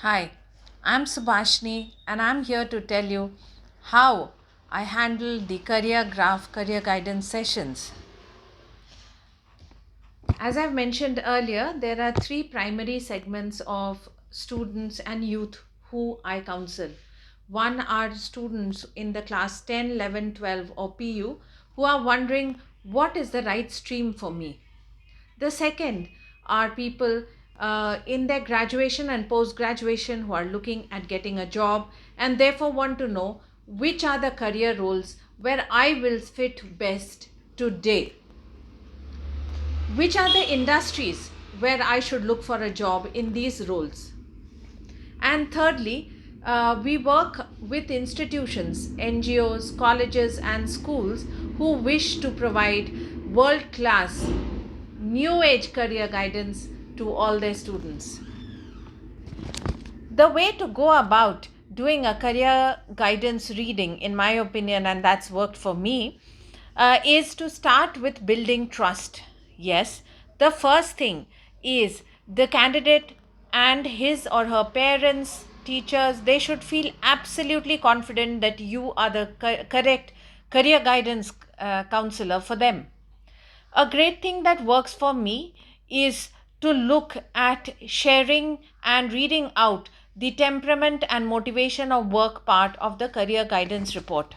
Hi, I'm Subhashni and I'm here to tell you how I handle the career graph career guidance sessions. As I've mentioned earlier, there are three primary segments of students and youth who I counsel. One are students in the class 10, 11, 12 or PU who are wondering what is the right stream for me. The second are people in their graduation and post graduation who are looking at getting a job and therefore want to know which are the career roles where I will fit best today. Which are the industries where I should look for a job in these roles? And thirdly, we work with institutions, NGOs, colleges, and schools who wish to provide world class, new age career guidance to all their students. The way to go about doing a career guidance reading, in my opinion, and that's worked for me, is to start with building trust. Yes, the first thing is the candidate and his or her parents, teachers, they should feel absolutely confident that you are the correct career guidance counselor for them. A great thing that works for me is to look at sharing and reading out the temperament and motivation of work part of the career guidance report.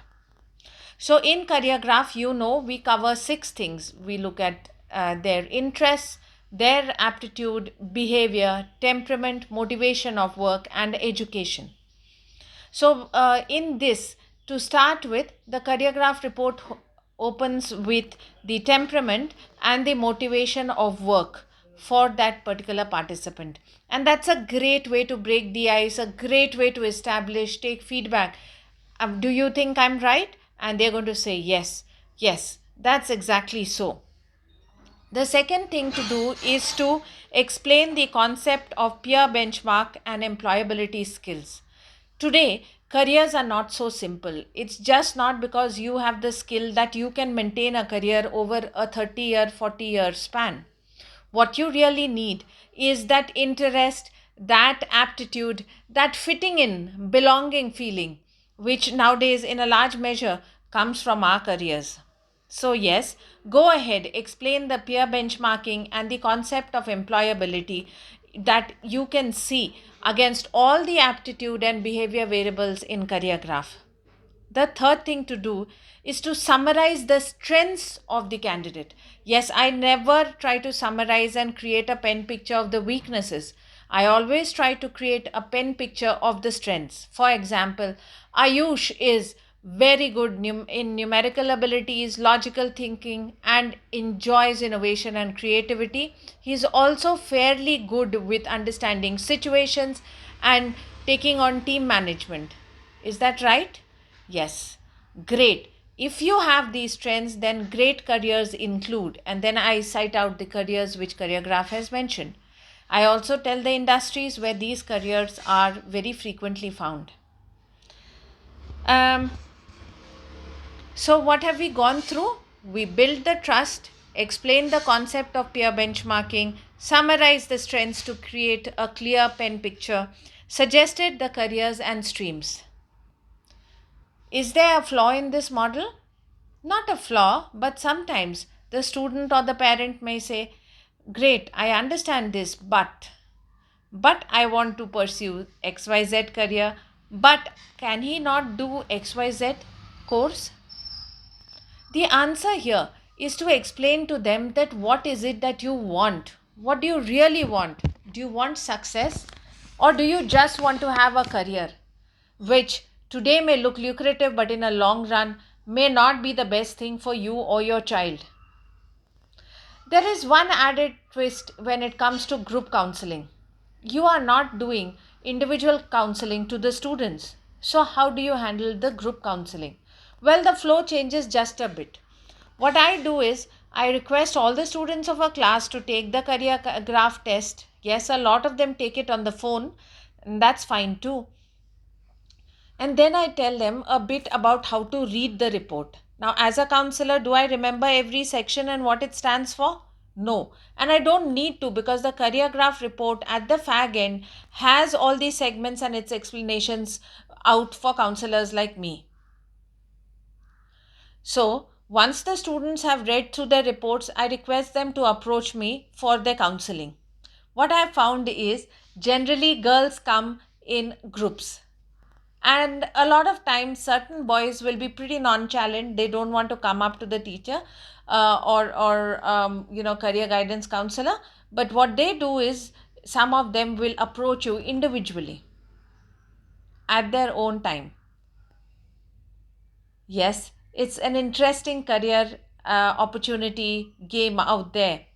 So, in Career Graph, we cover six things. We look at their interests, their aptitude, behavior, temperament, motivation of work, and education. So, in this, to start with, the career graph report opens with the temperament and the motivation of work for that particular participant. And that's a great way to break the ice, a great way to establish, take feedback. Do you think I'm right? And they're going to say, yes, yes, that's exactly so. The second thing to do is to explain the concept of peer benchmark and employability skills. Today, careers are not so simple. It's just not because you have the skill that you can maintain a career over a 30-year, 40-year span. What you really need is that interest, that aptitude, that fitting in, belonging feeling, which nowadays, in a large measure, comes from our careers. So, yes, go ahead, explain the peer benchmarking and the concept of employability that you can see against all the aptitude and behavior variables in career graph. The third thing to do is to summarize the strengths of the candidate. Yes, I never try to summarize and create a pen picture of the weaknesses. I always try to create a pen picture of the strengths. For example, Ayush is very good in numerical abilities, logical thinking, and enjoys innovation and creativity. He's also fairly good with understanding situations and taking on team management. Is that right? Yes, great. If you have these trends, then great careers include, and then I cite out the careers which Career Graph has mentioned. I also tell the industries where these careers are very frequently found. Um, so, what have we gone through? We built the trust, explained the concept of peer benchmarking, summarized the strengths to create a clear pen picture, suggested the careers and streams. Is there a flaw in this model? Not a flaw, but sometimes the student or the parent may say, great, I understand this, but I want to pursue XYZ career, but can he not do XYZ course? The answer here is to explain to them that what is it that you want? What do you really want? Do you want success or do you just want to have a career which today may look lucrative but in a long run may not be the best thing for you or your child? There is one added twist when it comes to group counseling. You are not doing individual counseling to the students. So, how do you handle the group counseling? Well, the flow changes just a bit. What I do is I request all the students of a class to take the career graph test. Yes, a lot of them take it on the phone, and that's fine too. And then I tell them a bit about how to read the report. Now, as a counselor, do I remember every section and what it stands for? No, and I don't need to, because the career graph report at the fag end has all these segments and its explanations out for counselors like me. So, once the students have read through their reports, I request them to approach me for their counseling. What I have found is generally girls come in groups, and a lot of times certain boys will be pretty nonchalant. They don't want to come up to the teacher or career guidance counselor. But what they do is some of them will approach you individually at their own time. Yes, it's an interesting career opportunity game out there.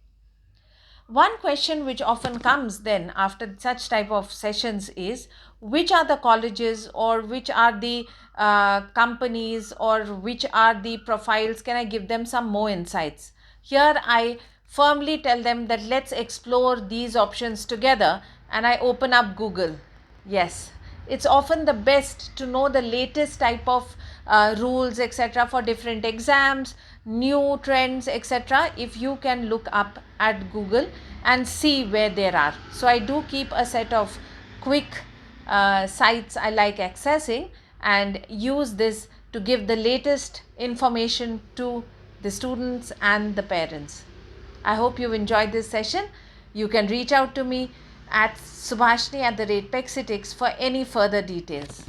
One question which often comes then after such type of sessions is, which are the colleges or which are the companies or which are the profiles? Can I give them some more insights? Here I firmly tell them that let's explore these options together, and I open up Google. Yes, it's often the best to know the latest type of rules, etc., for different exams, new trends, etc., if you can look up at Google and see where there are. So, I do keep a set of quick sites I like accessing and use this to give the latest information to the students and the parents. I hope you've enjoyed this session. You can reach out to me at subhashini@pexitix for any further details.